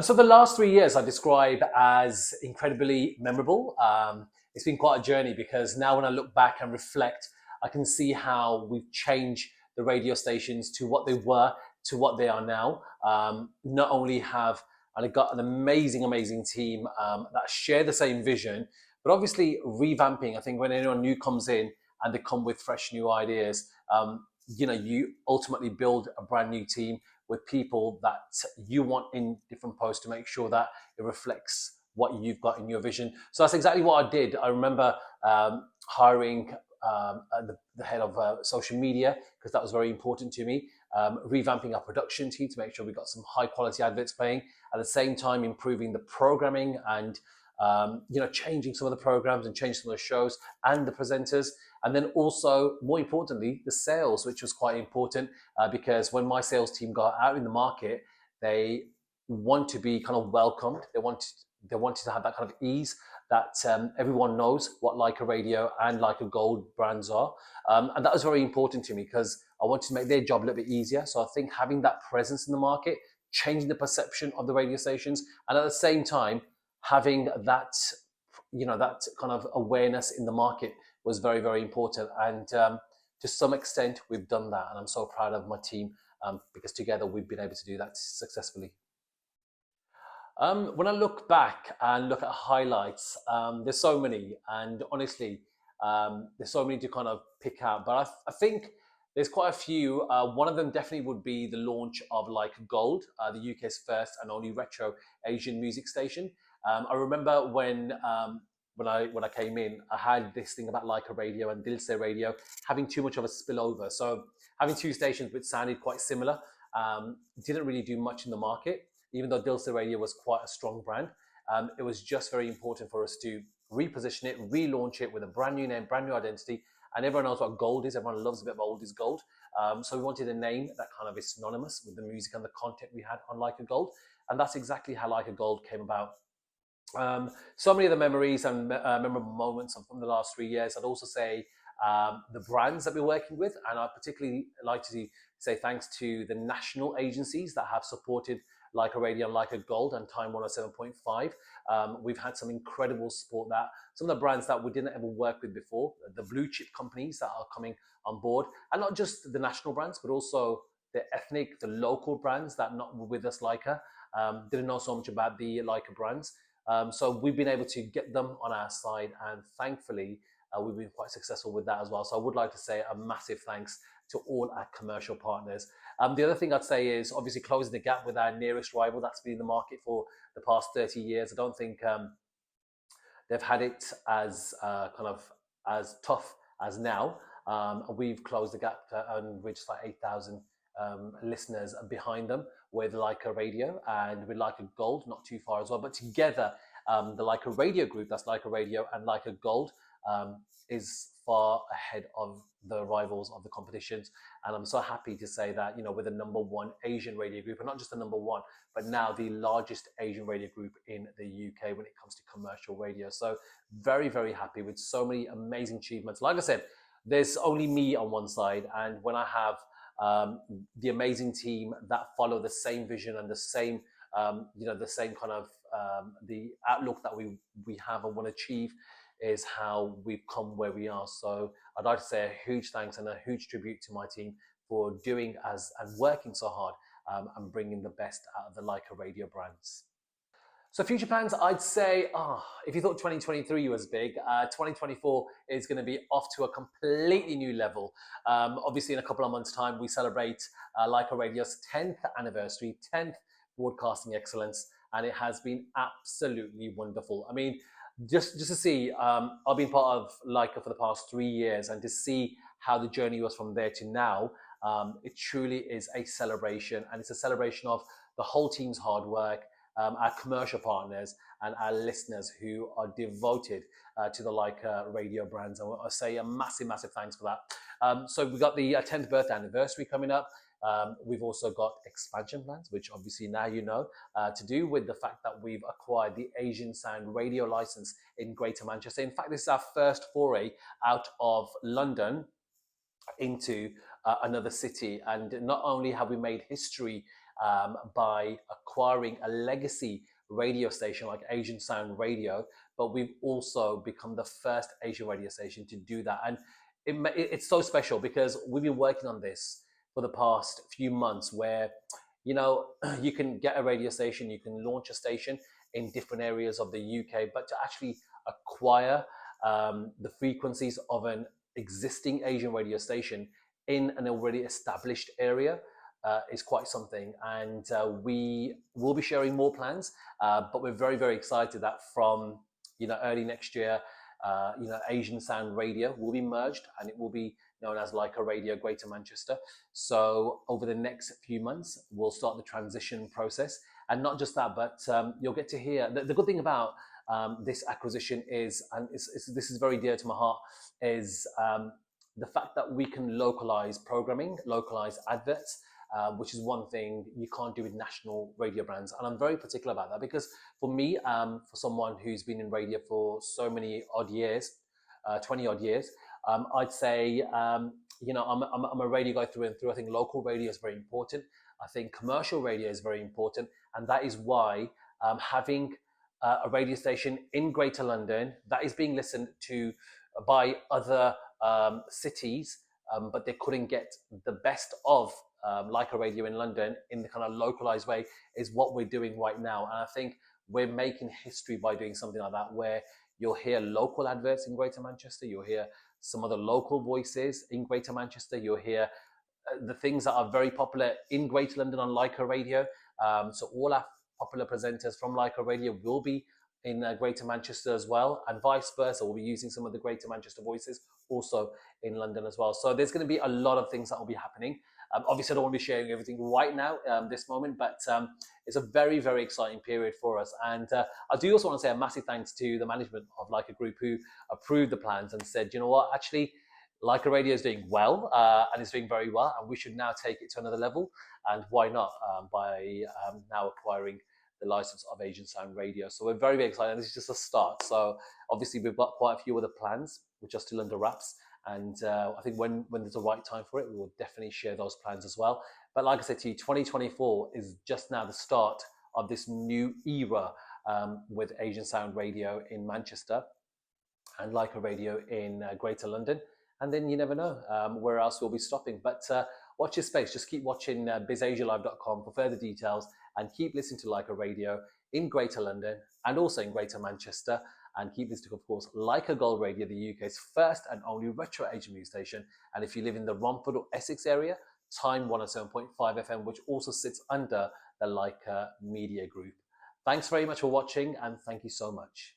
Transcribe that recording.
So the last 3 years I describe as incredibly memorable. It's been quite a journey because now when I look back and reflect, I can see how we've changed the radio stations to what they were to what they are now. Not only have I got an amazing team that share the same vision, but obviously revamping. I think when anyone new comes in and they come with fresh new ideas, you ultimately build a brand new team with people that you want in different posts to make sure that it reflects what you've got in your vision. So that's exactly what I did. I remember hiring the head of social media because that was very important to me. Revamping our production team to make sure we got some high quality adverts playing. At the same time, improving the programming and changing some of the programs and changing some of the shows and the presenters. And then also, more importantly, the sales, which was quite important because when my sales team got out in the market, they want to be kind of welcomed. They wanted to have that kind of ease that everyone knows what Lyca Radio and Lyca Gold brands are. And that was very important to me because I wanted to make their job a little bit easier. So I think having that presence in the market, changing the perception of the radio stations, and at the same time, having that, that kind of awareness in the market was very important. And to some extent, we've done that. And I'm so proud of my team because together we've been able to do that successfully. When I look back and look at highlights, there's so many, and honestly, there's so many to kind of pick out. But I think there's quite a few. One of them definitely would be the launch of Lyca Gold, the UK's first and only retro Asian music station. I remember when I came in, I had this thing about Lyca Radio and Dilse Radio having too much of a spillover. So having two stations which sounded quite similar didn't really do much in the market. Even though Dilse Radio was quite a strong brand, it was just very important for us to reposition it, relaunch it with a brand new name, brand new identity. And everyone knows what gold is. Everyone loves a bit of old is gold. So we wanted a name that kind of is synonymous with the music and the content we had on Lyca Gold. And that's exactly how Lyca Gold came about. So many of the memories and memorable moments from the last 3 years. I'd also say the brands that we're working with. And I'd particularly like to say thanks to the national agencies that have supported Lyca Radio and Lyca Gold and Time 107.5. We've had some incredible support that some of the brands that we didn't ever work with before, the blue chip companies that are coming on board, and not just the national brands, but also the ethnic, the local brands that not with us Lyca, didn't know so much about the Lyca brands. So we've been able to get them on our side, and thankfully, we've been quite successful with that as well. So I would like to say a massive thanks to all our commercial partners. The other thing I'd say is obviously closing the gap with our nearest rival that's been in the market for the past 30 years. I don't think they've had it as kind of as tough as now. We've closed the gap and we're just like 8,000 listeners behind them with Lyca Radio and with Lyca Gold, not too far as well. But together, the Lyca Radio group, that's Lyca Radio and Lyca Gold, is far ahead of the rivals of the competitions. And I'm so happy to say that, we're the number one Asian radio group, and not just the number one, but now the largest Asian radio group in the UK when it comes to commercial radio. So very happy with so many amazing achievements. Like I said, there's only me on one side, and when I have the amazing team that follow the same vision and the same, the same kind of the outlook that we have and want to achieve, is how we've come where we are. So I'd like to say a huge thanks and a huge tribute to my team for doing and working so hard and bringing the best out of the Lyca Radio brands. So future plans, I'd say, if you thought 2023 was big, 2024 is going to be off to a completely new level. Obviously, in a couple of months' time, we celebrate Lyca Radio's 10th anniversary, 10th broadcasting excellence, and it has been absolutely wonderful. I mean, just to see, I've been part of Lyca for the past 3 years, and to see how the journey was from there to now, it truly is a celebration, and it's a celebration of the whole team's hard work, our commercial partners, and our listeners who are devoted to the Lyca Radio brands. And I say a massive thanks for that. So we've got the 10th birthday anniversary coming up. We've also got expansion plans, which obviously now to do with the fact that we've acquired the Asian Sound radio license in Greater Manchester. In fact, this is our first foray out of London into another city. And not only have we made history by acquiring a legacy radio station like Asian Sound Radio, but we've also become the first Asian radio station to do that. And it's so special because we've been working on this for the past few months where, you know, you can get a radio station, you can launch a station in different areas of the UK, but to actually acquire the frequencies of an existing Asian radio station in an already established area is quite something. And we will be sharing more plans, but we're very, very excited that from, you know, early next year, you know, Asian Sound Radio will be merged and it will be known as Lyca Radio Greater Manchester. So over the next few months, we'll start the transition process. And not just that, but you'll get to hear, the good thing about this acquisition is, and this is very dear to my heart, is the fact that we can localize programming, localize adverts, which is one thing you can't do with national radio brands. And I'm very particular about that because for me, for someone who's been in radio for so many odd years, 20 odd years, I'd say, you know, I'm a radio guy through and through. I think local radio is very important. I think commercial radio is very important. And that is why having a radio station in Greater London that is being listened to by other cities, but they couldn't get the best of Lyca Radio in London in the kind of localized way is what we're doing right now. And I think we're making history by doing something like that, where you'll hear local adverts in Greater Manchester, you'll hear some of the local voices in Greater Manchester, you'll hear the things that are very popular in Greater London on Lyca Radio. So all our popular presenters from Lyca Radio will be in Greater Manchester as well, and vice versa. We'll be using some of the Greater Manchester voices also in London as well. So there's going to be a lot of things that will be happening. Obviously, I don't want to be sharing everything right now, this moment, but it's a very, very exciting period for us. And I do also want to say a massive thanks to the management of Lyca Group who approved the plans and said, you know what, actually, Lyca Radio is doing well and it's doing very well, and we should now take it to another level. And why not by now acquiring the license of Asian Sound Radio. So we're very, very excited. This is just a start. So obviously we've got quite a few other plans which are still under wraps. And I think when there's a right time for it, we will definitely share those plans as well. But like I said to you, 2024 is just now the start of this new era with Asian Sound Radio in Manchester and Lyca Radio in Greater London. And then you never know where else we'll be stopping. But watch your space. Just keep watching BizAsiaLive.com for further details, and keep listening to Lyca Radio in Greater London and also in Greater Manchester. And keep listening to, of course, Lyca Gold Radio, the UK's first and only retro Asian music station. And if you live in the Romford or Essex area, Time 107.5 FM, which also sits under the Lyca Media Group. Thanks very much for watching, and thank you so much.